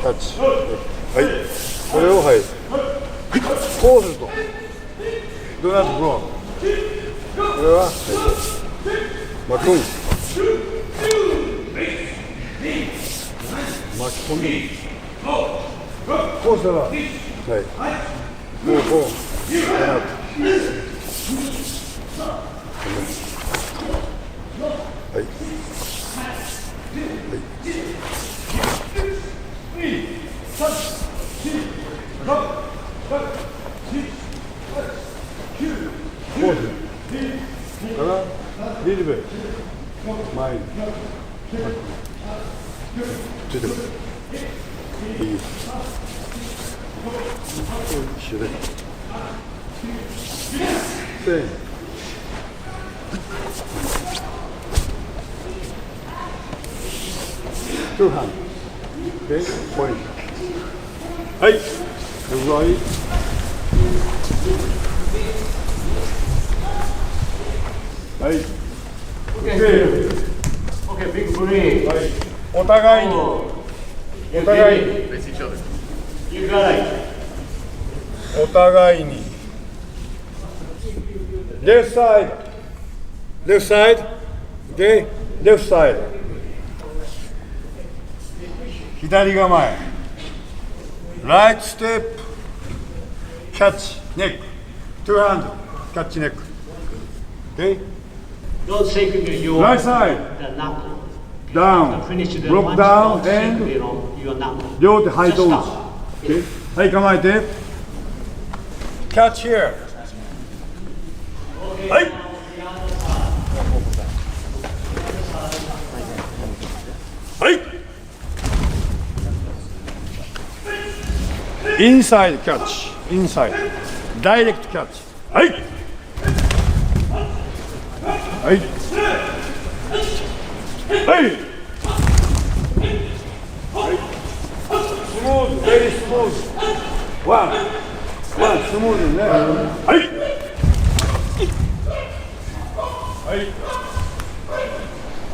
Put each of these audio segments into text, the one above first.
タッチ。はい。これを、はい。こうすると。どうなってブロック。これは、はい。巻き込む。巻き込む。こうしたら、はい。こう。はい。こうするからリリベ前についてくるいい一緒で2ハンドでポイントはいすごいはい。Okay, big break. はい。お互いに。お互いに。You got it. お互いに。Left side. Left side. Okay. Left side. 左構え。Right step. Catch neck. Two hand. Catch neck. Okay. Don't shake your Right side. knuckle. Down. Block down and your knuckle. 両手ハイトーズ。はい、構えて。キャッチ here。はい。はい。インサイドキャッチ。インサイド。ダイレクトキャッチ。はい。はい。はい。スムーズ、ベリースムーズ。ワン、スムーズね。はい。はい。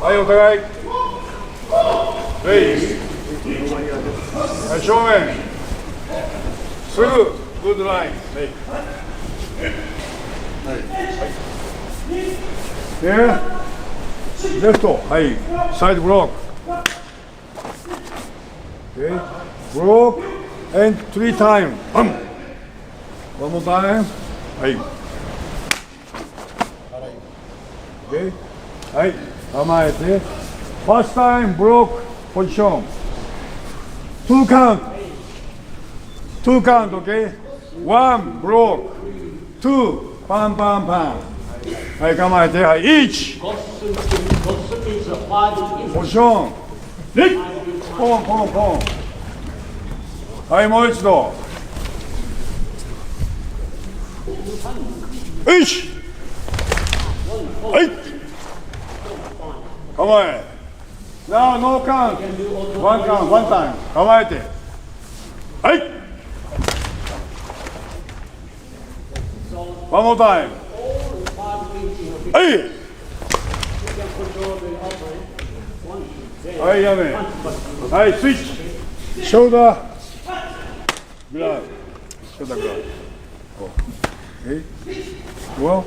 はい、お互い。レイ。はい、正面。すぐ、グッドライン。レイ。はい。で、レフト、はい、サイドブロック。Okay. Block and 3 times. One more time. はい。Okay. はい。構えて。First time block position. 2 count. 2 count. Okay. 1 block. 2パン。はい、構えて。はい。1。ポジション。ポン。はい、もう一度。よし。はい。構え。Now no count. One count, one time. 構えて。はい。One more time. はい。はい、やめ。はい、スイッチ。ショルダー。グラブ。ショルダーグラブ。ワ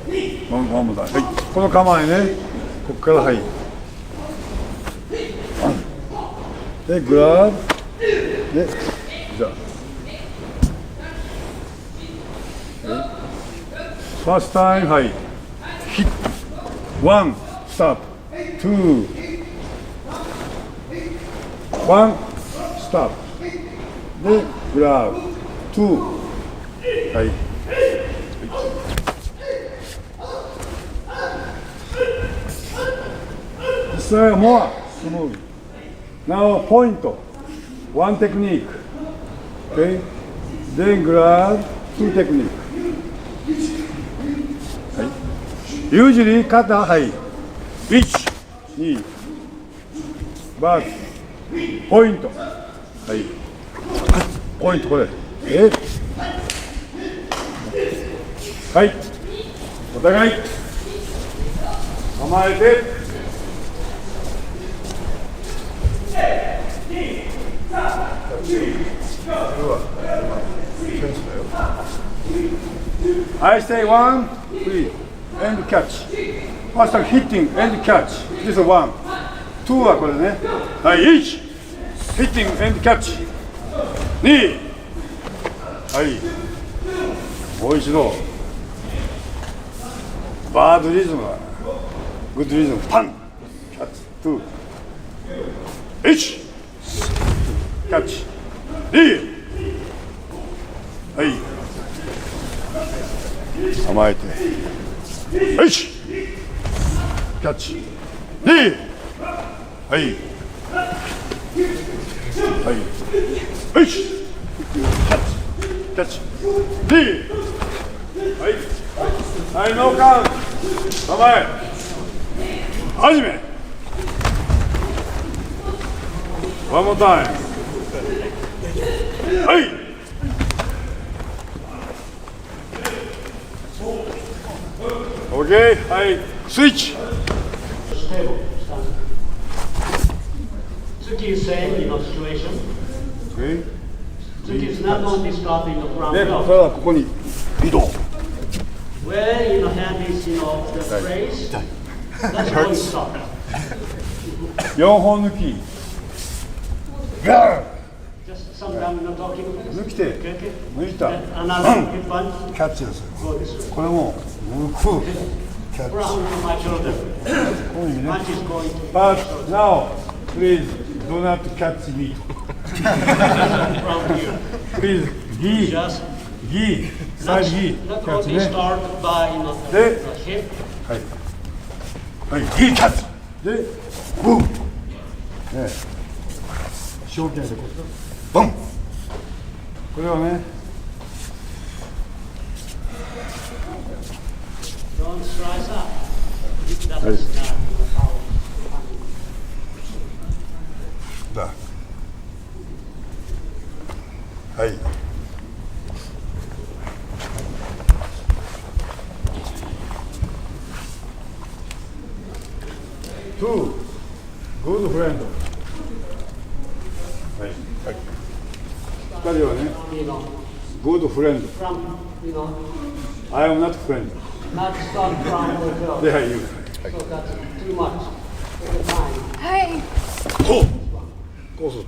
ンもだ。はい。この構えね。ここからはい。で、グラブ。で、じゃあ。ファーストタイム、はい。ヒット。ワン、スタート。ツー。ワン、スタート。で、グラブ。ツー。はい。So more smooth. Now point. One technique. Okay. Then grab. Two technique. はい。Usually 肩、はい。1、2、バース。ポイント。はい。ポイントこれ。はい。お互い。構えて。I say 1, 3, and catch. First hitting and catch. This is 1. 2はこれね。はい、1、hitting and catch。2、はい。もう一度。バードリズムだ。グッドリズム。パン。キャッチ。2、1、キャッチ。2、はい。構えて。1、キャッチ。2、はい。はい。1、キャッチ。キャッチ。2、はい。はい、ノーカウント。構え。始め。One more time. はい。OK。はい。スイッチ。Tsuki is saying in a situation. OK。Tsuki is not only starting the front で、た row. だここに移動。Where in the hand is, the phrase, that's how you start. 4本抜き。ガー Just sometimes not talking. 抜き手。 Okay, okay. 抜いた。 Another hip punch. キャッチです。 Go this way. これも抜く。キャッチ。 Ground to my shoulder. こういう意味ね。 Punch is going to But now, please do not catch me. from here. Please, gi, Just gi, side gi. not キャッチ only ね。 start by De- the hip. はい。はい、ギキャッチ。で、ボン。ね。証券でこう。ボン。これをね。Don't slice up. That's Hey. not how. だ。はい。Two good friend。はい。はい。二人はね、good friend。 From, I am not friend。 not start from the jaw. で、はい、言う。 So that's too much. Take your time. はい。こう。こうする。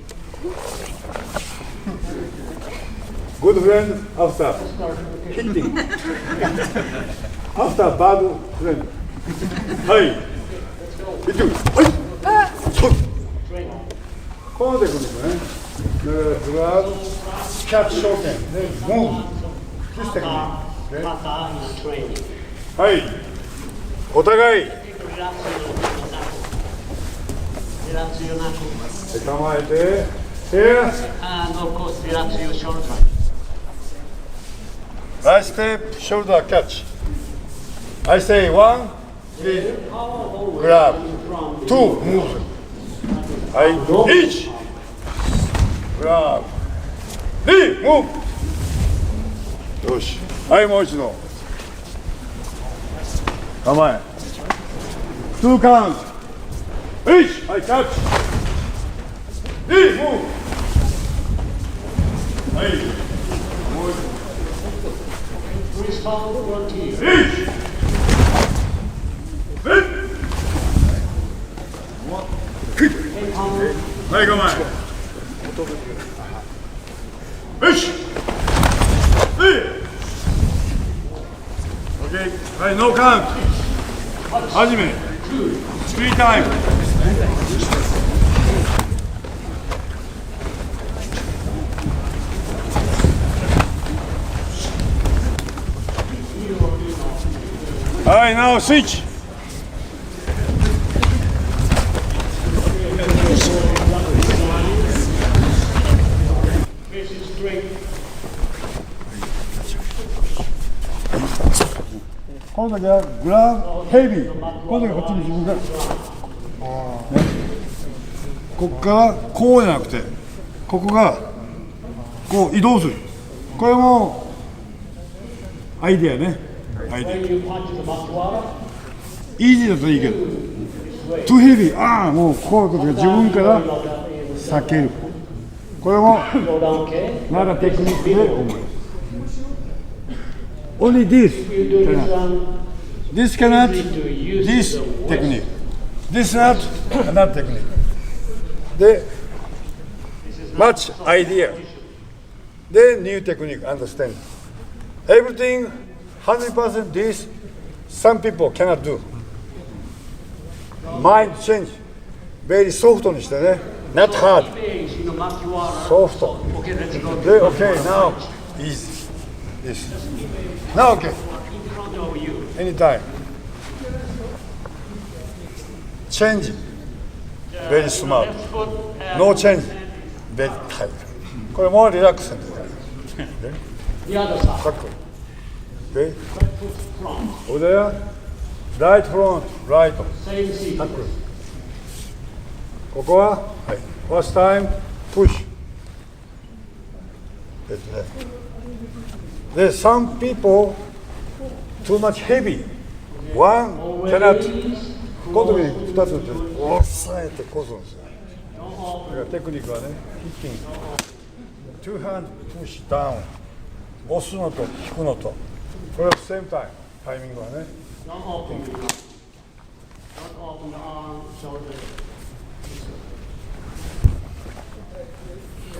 Good friend after hitting. After bad friend. はい。hitting. はい。そう。こうでいくんですね。だから、グラブ、キャッチ証券で、モーブ。キステクニック。Pata in the training. はい。お互い。 Relax your knuckle. 構えて。Here. And of course, relax your shoulder. Right step, shoulder catch. I say 1, 3, grab. 2, move. はい、1, grab. 2, move. よし。はい、もう一度。構え。2 count. 1, はい、キャッチ。2, move. はい。もう一度。Wrist hold, one to you. はい、構え。よし。オッケー。はい、ノーカウント。始め。3タイム。はい、now switch。Face is straight. この時はグラブヘビー。この時はこっちに自分が。ね、ここからこうじゃなくて、ここがこう移動する。これもアイデアね。アイデア。 When you punch the backwater, イージーだといいけど、トゥヘビー、ああ、もうこういうことが自分から避ける。ここれも Slow down, okay? まだテクニックで思います。Only this If you do this one, this cannot easy to use this the waist. technique this not another technique で much idea then new technique understand everything 100% this some people cannot do mind change very soft にしてね not hard Face, you know, Makiwara. soft Okay, let's go. で okay now easy this now okay In front of you. anytime change very smart Left foot and no change very tight これもうリラックスに the other side. かっこいい Okay. Right foot front. Over there right front right Same seat. かっこいいここは、はい、first time push ですねで some people too much heavy one cannot この時に2つで押さえてこすんですよだからテクニックはねヒッティング two hand push down 押すのと引くのとこれは same time タイミングはね Don't open. Don't open the arm, shoulder.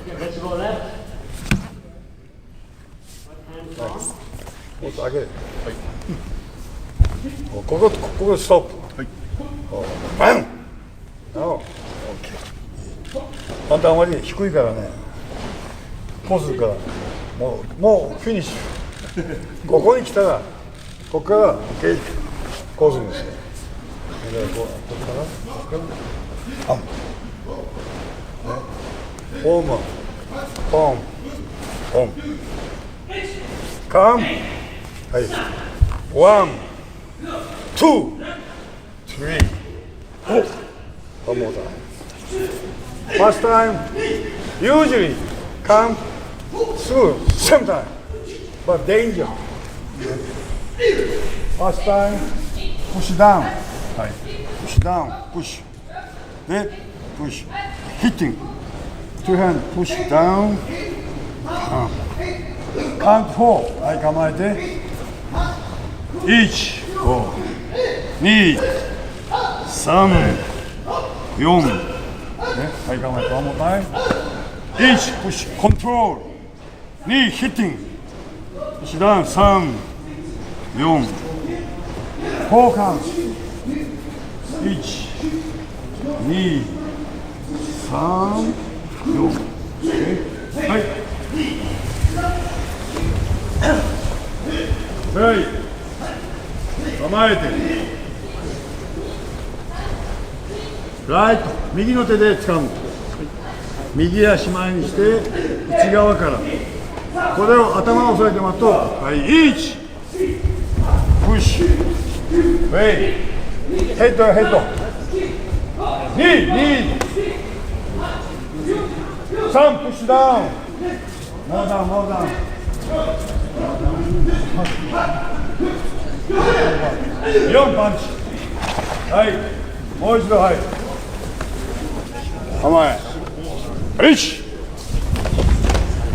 Okay, let's go left. Right hand front. もっと上げるここでストップバンオッケーあんたあまり低いからねこうするからもうフィニッシュここに来たらここからこうするんですよだからここからあんホームポンポンカムはいワンツースリーおone more time first time usually come through same time but danger first time push down はい push down push で push hitting two hand push down count four はい構えて1、5、2、3、4、ね、はい構えてone more time 1、push control 2、hitting push down 3、4、4 count 1、2、3、4、はいはい構えてライト右の手で掴む右足前にして内側からこれを頭を押さえてますとはい1プッシュウェイヘッドヘッド2、3プッシュダウンモーダウンモーダウン4パンチはいもう一度はい構え1、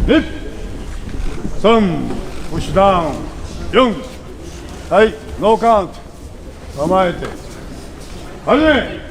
2、3プッシュダウン4はいノーカウント構えて始め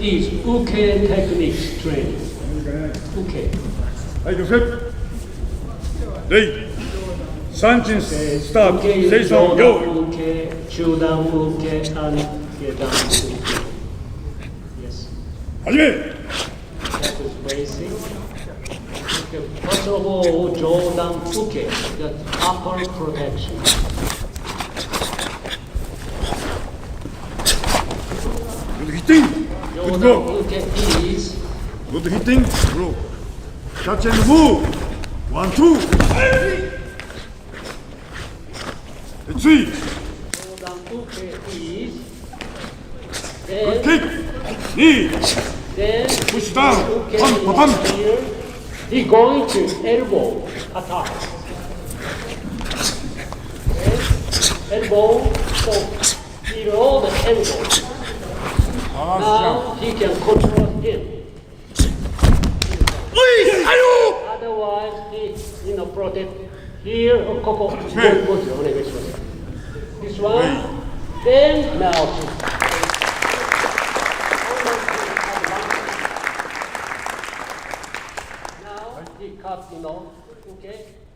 Is Uke techniques training. Uke. はい、礼三鎮スタート、Uke セイ is ソン、用意 Uke, Chudan Uke, and Gedan Uke. Yes. 始め That is basic. Okay. First First of all, 上段受け that's upper protection. Good hitting. 上 Good 段 block. 受け is Good hitting. Block. Catch and move. 1, 2. And 3. 上段受け is Good then kick. Knee. then Push down. okay, Pump, pump. here he going to elbow attack. Okay. Elbow so below the elbow. Now he can control him. Otherwise he protect here ここもう一つお願いします。This one then now he cut, okay?